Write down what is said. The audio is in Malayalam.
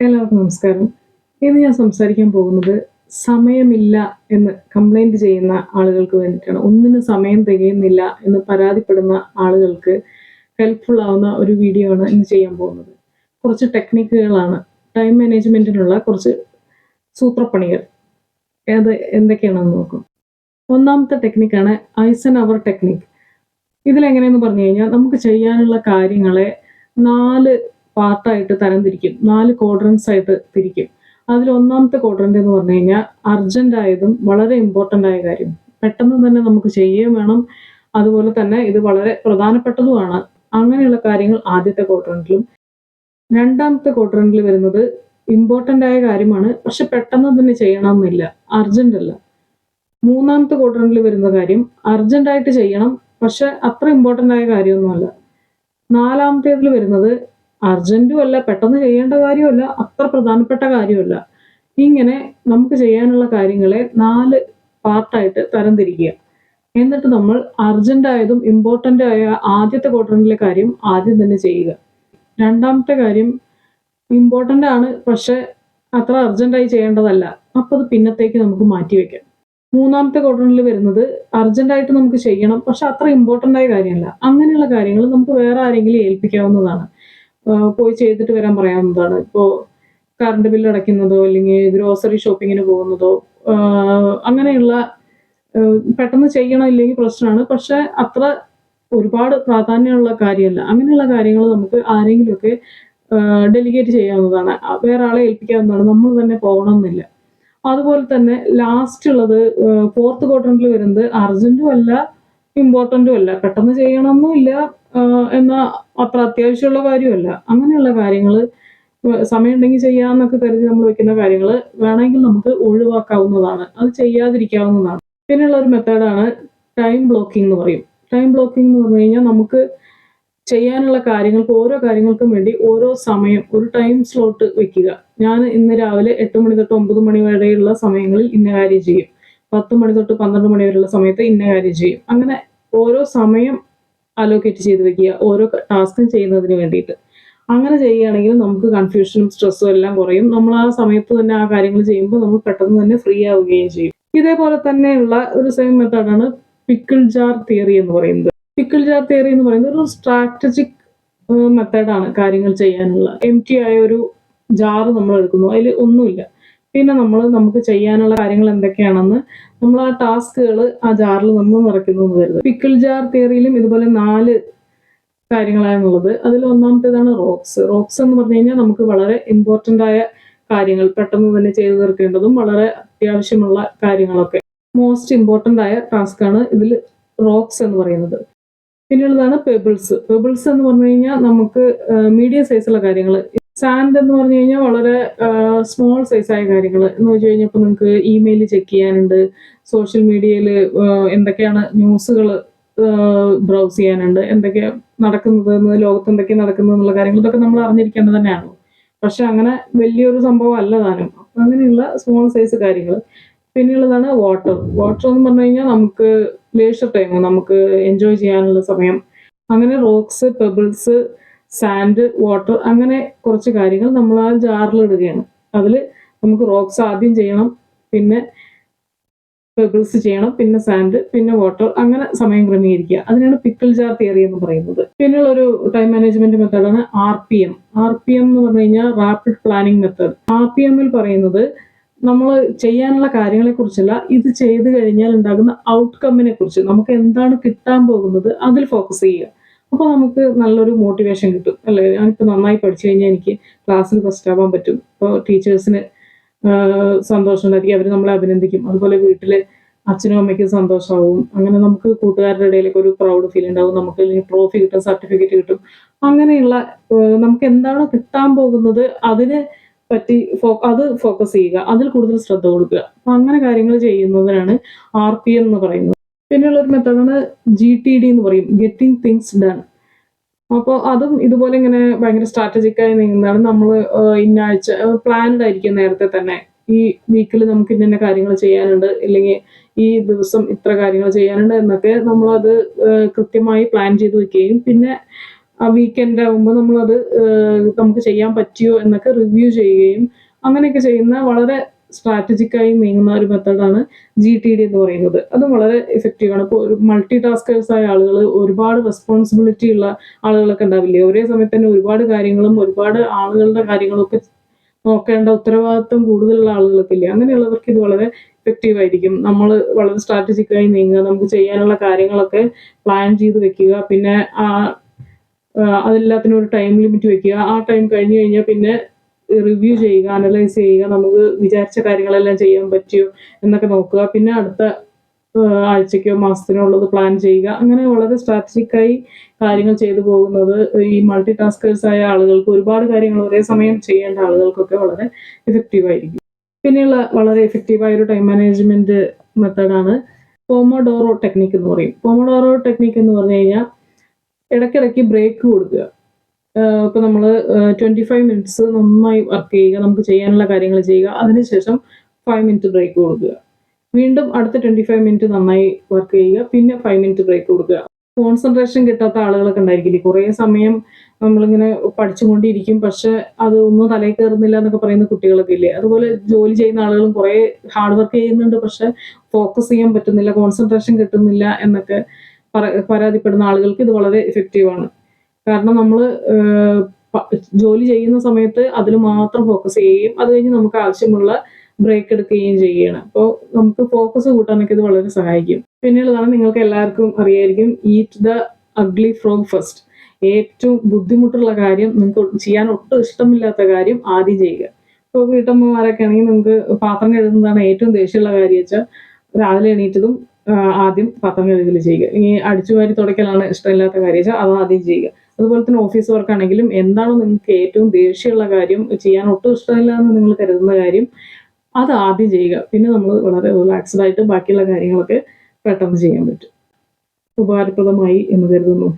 എല്ലാവർക്കും നമസ്കാരം. ഇന്ന് ഞാൻ സംസാരിക്കാൻ പോകുന്നത് സമയമില്ല എന്ന് കംപ്ലയിന്റ് ചെയ്യുന്ന ആളുകൾക്ക് വേണ്ടിയിട്ടാണ്. ഒന്നിനും സമയം തികയുന്നില്ല എന്ന് പരാതിപ്പെടുന്ന ആളുകൾക്ക് ഹെൽപ്ഫുൾ ആവുന്ന ഒരു വീഡിയോ ആണ് ഇന്ന് ചെയ്യാൻ പോകുന്നത്. കുറച്ച് ടെക്നിക്കുകളാണ്. ടൈം മാനേജ്മെന്റിനുള്ള കുറച്ച് സൂത്രപ്പണികൾ. അത് എന്തൊക്കെയാണെന്ന് നോക്കും. ഒന്നാമത്തെ ടെക്നിക്കാണ് ഐസൻഹവർ ടെക്നിക്. ഇതിലെങ്ങനെയെന്ന് പറഞ്ഞു കഴിഞ്ഞാൽ നമുക്ക് ചെയ്യാനുള്ള കാര്യങ്ങളെ 4 പാർട്ടായിട്ട് തരംതിരിക്കും. 4 ക്വാഡ്രന്റ്സ് ആയിട്ട് തിരിക്കും. അതിൽ ഒന്നാമത്തെ ക്വാഡ്രന്റ് എന്ന് പറഞ്ഞു കഴിഞ്ഞാൽ അർജന്റ് ആയതും വളരെ ഇമ്പോർട്ടന്റ് ആയ കാര്യം. പെട്ടെന്ന് തന്നെ നമുക്ക് ചെയ്യുകയും വേണം. അതുപോലെ തന്നെ ഇത് വളരെ പ്രധാനപ്പെട്ടതുമാണ്. അങ്ങനെയുള്ള കാര്യങ്ങൾ ആദ്യത്തെ ക്വാഡ്രന്റിലും. രണ്ടാമത്തെ ക്വാഡ്രന്റിൽ വരുന്നത് ഇമ്പോർട്ടന്റ് ആയ കാര്യമാണ്. പക്ഷെ പെട്ടെന്ന് തന്നെ ചെയ്യണമെന്നില്ല. അർജന്റ് അല്ല. മൂന്നാമത്തെ ക്വാഡ്രന്റിൽ വരുന്ന കാര്യം അർജന്റ് ആയിട്ട് ചെയ്യണം. പക്ഷെ അത്ര ഇമ്പോർട്ടന്റ് ആയ കാര്യമൊന്നുമല്ല. നാലാമത്തേതിൽ വരുന്നത് അർജന്റും അല്ല, പെട്ടെന്ന് ചെയ്യേണ്ട കാര്യമല്ല, അത്ര പ്രധാനപ്പെട്ട കാര്യമല്ല. ഇങ്ങനെ നമുക്ക് ചെയ്യാനുള്ള കാര്യങ്ങളെ 4 പാർട്ടായിട്ട് തരംതിരിക്കുക. എന്നിട്ട് നമ്മൾ അർജന്റ് ആയതും ഇമ്പോർട്ടന്റ് ആയ ആദ്യത്തെ ക്വാഡ്രന്റിലെ കാര്യം ആദ്യം തന്നെ ചെയ്യുക. രണ്ടാമത്തെ കാര്യം ഇമ്പോർട്ടന്റ് ആണ്, പക്ഷെ അത്ര അർജന്റായി ചെയ്യേണ്ടതല്ല. അപ്പൊ അത് പിന്നത്തേക്ക് നമുക്ക് മാറ്റിവെക്കാം. മൂന്നാമത്തെ ക്വാഡ്രന്റിൽ വരുന്നത് അർജന്റായിട്ട് നമുക്ക് ചെയ്യണം, പക്ഷെ അത്ര ഇമ്പോർട്ടന്റ് ആയ കാര്യമല്ല. അങ്ങനെയുള്ള കാര്യങ്ങൾ നമുക്ക് വേറെ ആരെങ്കിലും ഏൽപ്പിക്കാവുന്നതാണ്. പോയി ചെയ്തിട്ട് വരാൻ പറയാവുന്നതാണ്. ഇപ്പോൾ കറണ്ട് ബില്ല് അടയ്ക്കുന്നതോ അല്ലെങ്കിൽ ഗ്രോസറി ഷോപ്പിങ്ങിന് പോകുന്നതോ അങ്ങനെയുള്ള പെട്ടെന്ന് ചെയ്യണം, ഇല്ലെങ്കിൽ പ്രശ്നമാണ്. പക്ഷെ അത്ര ഒരുപാട് പ്രാധാന്യമുള്ള കാര്യമല്ല. അങ്ങനെയുള്ള കാര്യങ്ങൾ നമുക്ക് ആരെങ്കിലുമൊക്കെ ഡെലിഗേറ്റ് ചെയ്യാവുന്നതാണ്. വേറെ ആളെ ഏൽപ്പിക്കാവുന്നതാണ്. നമ്മൾ തന്നെ പോകണമെന്നില്ല. അതുപോലെ തന്നെ ലാസ്റ്റ് ഉള്ളത് ഫോർത്ത് ക്വാഡ്രന്റിൽ വരുന്നത് അർജന്റും അല്ല, ഇമ്പോർട്ടന്റും അല്ല, പെട്ടെന്ന് ചെയ്യണമെന്നുമില്ല, എന്നാൽ അത്ര അത്യാവശ്യമുള്ള കാര്യമല്ല. അങ്ങനെയുള്ള കാര്യങ്ങൾ സമയമുണ്ടെങ്കിൽ ചെയ്യാമെന്നൊക്കെ കരുതി നമ്മൾ വെക്കുന്ന കാര്യങ്ങൾ വേണമെങ്കിൽ നമുക്ക് ഒഴിവാക്കാവുന്നതാണ്. അത് ചെയ്യാതിരിക്കാവുന്നതാണ്. പിന്നെയുള്ള ഒരു മെത്തേഡാണ് ടൈം ബ്ലോക്കിംഗ് എന്ന് പറയും. ടൈം ബ്ലോക്കിംഗ് എന്ന് പറഞ്ഞു കഴിഞ്ഞാൽ നമുക്ക് ചെയ്യാനുള്ള കാര്യങ്ങൾക്ക് ഓരോ കാര്യങ്ങൾക്കും വേണ്ടി ഓരോ സമയം, ഒരു ടൈം സ്ലോട്ട് വെക്കുക. ഞാൻ ഇന്ന് രാവിലെ 8 മണി തൊട്ട് 9 മണി വരെയുള്ള സമയങ്ങളിൽ ഇന്ന കാര്യം ചെയ്യും, 10 മണി തൊട്ട് 12 മണി വരെയുള്ള സമയത്ത് ഇന്ന കാര്യം ചെയ്യും. അങ്ങനെ ഓരോ സമയം അലോക്കേറ്റ് ചെയ്ത് വെക്കുക, ഓരോ ടാസ്കും ചെയ്യുന്നതിന് വേണ്ടിയിട്ട്. അങ്ങനെ ചെയ്യുകയാണെങ്കിൽ നമുക്ക് കൺഫ്യൂഷനും സ്ട്രെസ്സും എല്ലാം കുറയും. നമ്മൾ ആ സമയത്ത് തന്നെ ആ കാര്യങ്ങൾ ചെയ്യുമ്പോൾ നമ്മൾ പെട്ടെന്ന് തന്നെ ഫ്രീ ആവുകയും ചെയ്യും. ഇതേപോലെ തന്നെയുള്ള ഒരു സെയിം മെത്തേഡാണ് പിക്കിൾ ജാർ തിയറി എന്ന് പറയുന്നത്. പിക്കിൾ ജാർ തിയറി എന്ന് പറയുന്നത് ഒരു സ്ട്രാറ്റജിക് മെത്തേഡാണ് കാര്യങ്ങൾ ചെയ്യാനുള്ള. എം ടി ആയ ഒരു ജാറ് നമ്മൾ എടുക്കുന്നു, അതിൽ ഒന്നുമില്ല. പിന്നെ നമുക്ക് ചെയ്യാനുള്ള കാര്യങ്ങൾ എന്തൊക്കെയാണെന്ന് നമ്മൾ ആ ടാസ്കുകൾ ആ ജാറിൽ നമ്മൾ നിറയ്ക്കുന്നു എന്ന് കരുതുക. പിക്കിൾ ജാർ തിയറിയിലും ഇതുപോലെ 4 കാര്യങ്ങളാണുള്ളത്. അതിൽ ഒന്നാമത്തേതാണ് റോക്സ്. റോക്സ് എന്ന് പറഞ്ഞു കഴിഞ്ഞാൽ നമുക്ക് വളരെ ഇമ്പോർട്ടന്റ് ആയ കാര്യങ്ങൾ പെട്ടെന്ന് തന്നെ ചെയ്തു തീർക്കേണ്ടതും വളരെ അത്യാവശ്യമുള്ള കാര്യങ്ങളൊക്കെ മോസ്റ്റ് ഇമ്പോർട്ടന്റ് ആയ ടാസ്ക് ആണ് ഇതിൽ റോക്സ് എന്ന് പറയുന്നത്. പിന്നെയുള്ളതാണ് പെബിൾസ്. പെബിൾസ് എന്ന് പറഞ്ഞു കഴിഞ്ഞാൽ നമുക്ക് മീഡിയം സൈസുള്ള കാര്യങ്ങൾ. സാൻഡ് എന്ന് പറഞ്ഞു കഴിഞ്ഞാൽ വളരെ സ്മോൾ സൈസായ കാര്യങ്ങൾ എന്ന് വെച്ച് കഴിഞ്ഞാൽ ഇപ്പോൾ നിങ്ങൾക്ക് ഇമെയിൽ ചെക്ക് ചെയ്യാനുണ്ട്, സോഷ്യൽ മീഡിയയിൽ എന്തൊക്കെയാണ് ന്യൂസുകൾ ബ്രൗസ് ചെയ്യാനുണ്ട്, എന്തൊക്കെയാണ് നടക്കുന്നത്, ലോകത്ത് എന്തൊക്കെയാണ് നടക്കുന്നത് എന്നുള്ള കാര്യങ്ങൾ ഇതൊക്കെ നമ്മൾ അറിഞ്ഞിരിക്കേണ്ടത് തന്നെയാണ്. പക്ഷെ അങ്ങനെ വലിയൊരു സംഭവം അല്ല താനും. അപ്പം അങ്ങനെയുള്ള സ്മോൾ സൈസ് കാര്യങ്ങൾ. പിന്നെയുള്ളതാണ് വാട്ടർ. വാട്ടർ എന്ന് പറഞ്ഞു കഴിഞ്ഞാൽ നമുക്ക് ലേഷർ ടൈം, നമുക്ക് എൻജോയ് ചെയ്യാനുള്ള സമയം. അങ്ങനെ റോക്സ്, പെബിൾസ്, സാൻഡ്, വാട്ടർ, അങ്ങനെ കുറച്ച് കാര്യങ്ങൾ നമ്മൾ ആ ജാറിൽ ഇടുകയാണ്. അതിൽ നമുക്ക് റോക്സ് ആദ്യം ചെയ്യണം, പിന്നെ പെബിൾസ് ചെയ്യണം, പിന്നെ സാൻഡ്, പിന്നെ വാട്ടർ, അങ്ങനെ സമയം ക്രമീകരിക്കുക. അതിനാണ് പിക്കിൾ ജാർ തിയറി എന്ന് പറയുന്നത്. പിന്നെയുള്ള ഒരു ടൈം മാനേജ്മെന്റ് മെത്തേഡാണ് RPM. RPM എന്ന് പറഞ്ഞു കഴിഞ്ഞാൽ റാപ്പിഡ് പ്ലാനിങ് മെത്തേഡ്. RPM-ൽ പറയുന്നത് നമ്മൾ ചെയ്യാനുള്ള കാര്യങ്ങളെ കുറിച്ചല്ല, ഇത് ചെയ്ത് കഴിഞ്ഞാൽ ഉണ്ടാകുന്ന ഔട്ട്കമ്മിനെ കുറിച്ച്, നമുക്ക് എന്താണ് കിട്ടാൻ പോകുന്നത് അതിൽ ഫോക്കസ് ചെയ്യുക. അപ്പോൾ നമുക്ക് നല്ലൊരു മോട്ടിവേഷൻ കിട്ടും, അല്ലേ? ഞാനിപ്പോൾ നന്നായി പഠിച്ചു കഴിഞ്ഞാൽ എനിക്ക് ക്ലാസ്സിൽ ഫസ്റ്റ് ആവാൻ പറ്റും. ഇപ്പോൾ ടീച്ചേഴ്സിന് സന്തോഷം ഉണ്ടായിരിക്കും, അവർ നമ്മളെ അഭിനന്ദിക്കും. അതുപോലെ വീട്ടിൽ അച്ഛനും അമ്മയ്ക്കും സന്തോഷമാവും. അങ്ങനെ നമുക്ക് കൂട്ടുകാരുടെ ഇടയിലൊക്കെ ഒരു പ്രൗഡ് ഫീൽ ഉണ്ടാവും. നമുക്ക് ട്രോഫി കിട്ടും, സർട്ടിഫിക്കറ്റ് കിട്ടും. അങ്ങനെയുള്ള നമുക്ക് എന്താണോ കിട്ടാൻ പോകുന്നത് അതിന് പറ്റി അത് ഫോക്കസ് ചെയ്യുക, അതിൽ കൂടുതൽ ശ്രദ്ധ കൊടുക്കുക. അപ്പൊ അങ്ങനെ കാര്യങ്ങൾ ചെയ്യുന്നതിനാണ് RPM എന്ന് പറയുന്നത്. പിന്നെയുള്ള ഒരു മെത്തേഡാണ് GTD എന്ന് പറയും, ഗെറ്റിംഗ് തിങ്സ് ഡൺ. അപ്പോൾ അതും ഇതുപോലെ ഇങ്ങനെ ഭയങ്കര സ്ട്രാറ്റജിക്കായി നീങ്ങുന്നതാണ്. നമ്മൾ ഇന്ന ആഴ്ച പ്ലാൻഡ് ആയിരിക്കും നേരത്തെ തന്നെ, ഈ വീക്കിൽ നമുക്ക് ഇന്ന കാര്യങ്ങൾ ചെയ്യാനുണ്ട്, ഇല്ലെങ്കിൽ ഈ ദിവസം ഇത്ര കാര്യങ്ങൾ ചെയ്യാനുണ്ട് എന്നൊക്കെ നമ്മളത് കൃത്യമായി പ്ലാൻ ചെയ്ത് വെക്കുകയും പിന്നെ ആ വീക്കെൻഡ് ആകുമ്പോൾ നമ്മളത് നമുക്ക് ചെയ്യാൻ പറ്റിയോ എന്നൊക്കെ റിവ്യൂ ചെയ്യുകയും അങ്ങനെയൊക്കെ ചെയ്യുന്ന വളരെ സ്ട്രാറ്റജിക്കായി നീങ്ങുന്ന ഒരു മെത്തേഡാണ് GTD എന്ന് പറയുന്നത്. അതും വളരെ ഇഫക്റ്റീവാണ്. ഇപ്പോൾ ഒരു മൾട്ടി ടാസ്കേഴ്സ് ആയ ആളുകൾ, ഒരുപാട് റെസ്പോൺസിബിലിറ്റി ഉള്ള ആളുകളൊക്കെ ഉണ്ടാവില്ലേ, ഒരേ സമയത്ത് തന്നെ ഒരുപാട് കാര്യങ്ങളും ഒരുപാട് ആളുകളുടെ കാര്യങ്ങളും ഒക്കെ നോക്കേണ്ട ഉത്തരവാദിത്വം കൂടുതലുള്ള ആളുകളൊക്കെ ഇല്ലേ, അങ്ങനെയുള്ളവർക്ക് ഇത് വളരെ ഇഫക്റ്റീവ് ആയിരിക്കും. നമ്മൾ വളരെ സ്ട്രാറ്റജിക്കായി നീങ്ങുക, നമുക്ക് ചെയ്യാനുള്ള കാര്യങ്ങളൊക്കെ പ്ലാൻ ചെയ്ത് വെക്കുക, പിന്നെ അതെല്ലാത്തിനും ഒരു ടൈം ലിമിറ്റ് വെക്കുക. ആ ടൈം കഴിഞ്ഞ് കഴിഞ്ഞാൽ പിന്നെ റിവ്യൂ ചെയ്യുക, അനലൈസ് ചെയ്യുക, നമുക്ക് വിചാരിച്ച കാര്യങ്ങളെല്ലാം ചെയ്യാൻ പറ്റിയോ എന്നൊക്കെ നോക്കുക, പിന്നെ അടുത്ത ആഴ്ചയ്ക്കോ മാസത്തിനോ ഉള്ളത് പ്ലാൻ ചെയ്യുക. അങ്ങനെ വളരെ സ്ട്രാറ്റജിക്കായി കാര്യങ്ങൾ ചെയ്തു പോകുന്നത് ഈ മൾട്ടി ടാസ്കേഴ്സ് ആയ ആളുകൾക്ക്, ഒരുപാട് കാര്യങ്ങൾ ഒരേ സമയം ചെയ്യേണ്ട ആളുകൾക്കൊക്കെ വളരെ ഇഫക്റ്റീവായിരിക്കും. പിന്നെയുള്ള വളരെ ഇഫക്റ്റീവായ ഒരു ടൈം മാനേജ്മെന്റ് മെത്തേഡാണ് പോമോഡോറോ ടെക്നിക്ക് എന്ന് പറയും. പോമോഡോറോ ടെക്നിക്ക് എന്ന് പറഞ്ഞു കഴിഞ്ഞാൽ ഇടയ്ക്കിടയ്ക്ക് ബ്രേക്ക് കൊടുക്കുക. ഇപ്പോൾ നമ്മൾ 25 മിനിറ്റ്സ് നന്നായി വർക്ക് ചെയ്യുക, നമുക്ക് ചെയ്യാനുള്ള കാര്യങ്ങൾ ചെയ്യുക, അതിനുശേഷം 5 മിനിറ്റ് ബ്രേക്ക് കൊടുക്കുക. വീണ്ടും അടുത്ത 25 മിനിറ്റ് നന്നായി വർക്ക് ചെയ്യുക, പിന്നെ 5 മിനിറ്റ് ബ്രേക്ക് കൊടുക്കുക. കോൺസെൻട്രേഷൻ കിട്ടാത്ത ആളുകളൊക്കെ ഉണ്ടായിരിക്കില്ലേ, കുറേ സമയം നമ്മളിങ്ങനെ പഠിച്ചുകൊണ്ടിരിക്കും, പക്ഷെ അത് ഒന്നും തലയിൽ കയറുന്നില്ല എന്നൊക്കെ പറയുന്ന കുട്ടികളൊക്കെ ഇല്ലേ. അതുപോലെ ജോലി ചെയ്യുന്ന ആളുകളും കുറേ ഹാർഡ് വർക്ക് ചെയ്യുന്നുണ്ട്, പക്ഷെ ഫോക്കസ് ചെയ്യാൻ പറ്റുന്നില്ല, കോൺസെൻട്രേഷൻ കിട്ടുന്നില്ല എന്നൊക്കെ പരാതിപ്പെടുന്ന ആളുകൾക്ക് ഇത് വളരെ ഇഫക്റ്റീവാണ്. കാരണം നമ്മൾ ജോലി ചെയ്യുന്ന സമയത്ത് അതിൽ മാത്രം ഫോക്കസ് ചെയ്യുകയും അത് കഴിഞ്ഞ് നമുക്ക് ആവശ്യമുള്ള ബ്രേക്ക് എടുക്കുകയും ചെയ്യുകയാണ്. അപ്പോൾ നമുക്ക് ഫോക്കസ് കൂട്ടാനൊക്കെ ഇത് വളരെ സഹായിക്കും. പിന്നെയുള്ളതാണ്, നിങ്ങൾക്ക് എല്ലാവർക്കും അറിയായിരിക്കും, eat the ugly frog first. ഏറ്റവും ബുദ്ധിമുട്ടുള്ള കാര്യം, നിങ്ങൾക്ക് ചെയ്യാൻ ഒട്ടും ഇഷ്ടമില്ലാത്ത കാര്യം ആദ്യം ചെയ്യുക. ഇപ്പോൾ വീട്ടമ്മമാരൊക്കെ ആണെങ്കിൽ നിങ്ങൾക്ക് പാത്രം കഴുകുന്നതാണ് ഏറ്റവും ദേഷ്യമുള്ള കാര്യം വെച്ചാൽ രാവിലെ എണീറ്റതും ആദ്യം പാത്രം കഴുകൽ ചെയ്യുക. ഈ അടിച്ചുവാരി തുടയ്ക്കലാണ് ഇഷ്ടമില്ലാത്ത കാര്യം വെച്ചാൽ അത് ആദ്യം ചെയ്യുക. അതുപോലെ തന്നെ ഓഫീസ് വർക്ക് ആണെങ്കിലും എന്താണോ നിങ്ങൾക്ക് ഏറ്റവും ദേഷ്യമുള്ള കാര്യം, ചെയ്യാൻ ഒട്ടും ഇഷ്ടമില്ല എന്ന് നിങ്ങൾ കരുതുന്ന കാര്യം, അത് ആദ്യം ചെയ്യുക. പിന്നെ നമ്മൾ വളരെ റിലാക്സ്ഡ് ആയിട്ട് ബാക്കിയുള്ള കാര്യങ്ങളൊക്കെ പെട്ടെന്ന് ചെയ്യാൻ പറ്റും. ഉപകാരപ്രദമായി എന്ന് കരുതുന്നു.